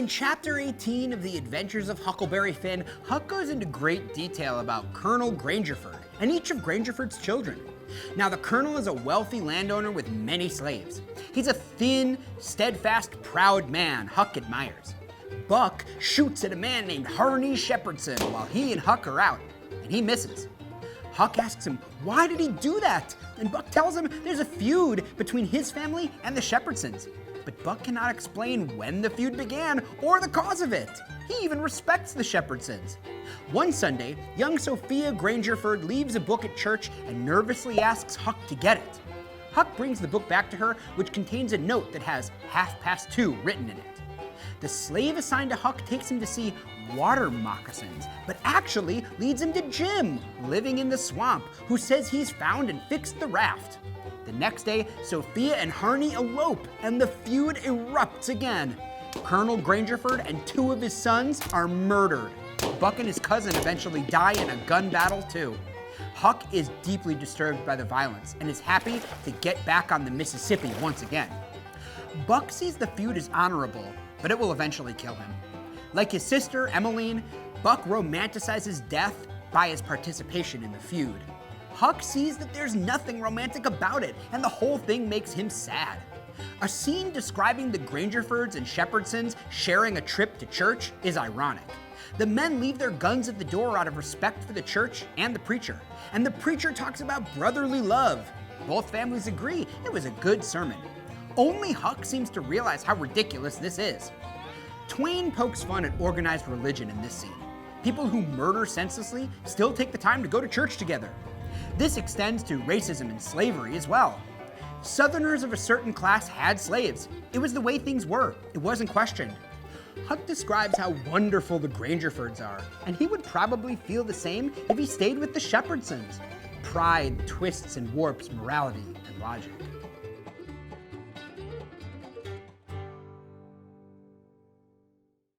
In Chapter 18 of The Adventures of Huckleberry Finn, Huck goes into great detail about Colonel Grangerford and each of Grangerford's children. Now, the Colonel is a wealthy landowner with many slaves. He's a thin, steadfast, proud man Huck admires. Buck shoots at a man named Harney Shepherdson while he and Huck are out, and he misses. Huck asks him, why did he do that? And Buck tells him there's a feud between his family and the Shepherdsons. But Buck cannot explain when the feud began or the cause of it. He even respects the Shepherdsons. One Sunday, young Sophia Grangerford leaves a book at church and nervously asks Huck to get it. Huck brings the book back to her, which contains a note that has 2:30 written in it. The slave assigned to Huck takes him to see water moccasins, but actually leads him to Jim, living in the swamp, who says he's found and fixed the raft. The next day, Sophia and Harney elope, and the feud erupts again. Colonel Grangerford and 2 of his sons are murdered. Buck and his cousin eventually die in a gun battle too. Huck is deeply disturbed by the violence and is happy to get back on the Mississippi once again. Buck sees the feud as honorable, but it will eventually kill him. Like his sister, Emmeline, Buck romanticizes death by his participation in the feud. Huck sees that there's nothing romantic about it, and the whole thing makes him sad. A scene describing the Grangerfords and Shepherdsons sharing a trip to church is ironic. The men leave their guns at the door out of respect for the church and the preacher, and the preacher talks about brotherly love. Both families agree it was a good sermon. Only Huck seems to realize how ridiculous this is. Twain pokes fun at organized religion in this scene. People who murder senselessly still take the time to go to church together. This extends to racism and slavery as well. Southerners of a certain class had slaves. It was the way things were. It wasn't questioned. Huck describes how wonderful the Grangerfords are, and he would probably feel the same if he stayed with the Shepherdsons. Pride twists and warps morality and logic.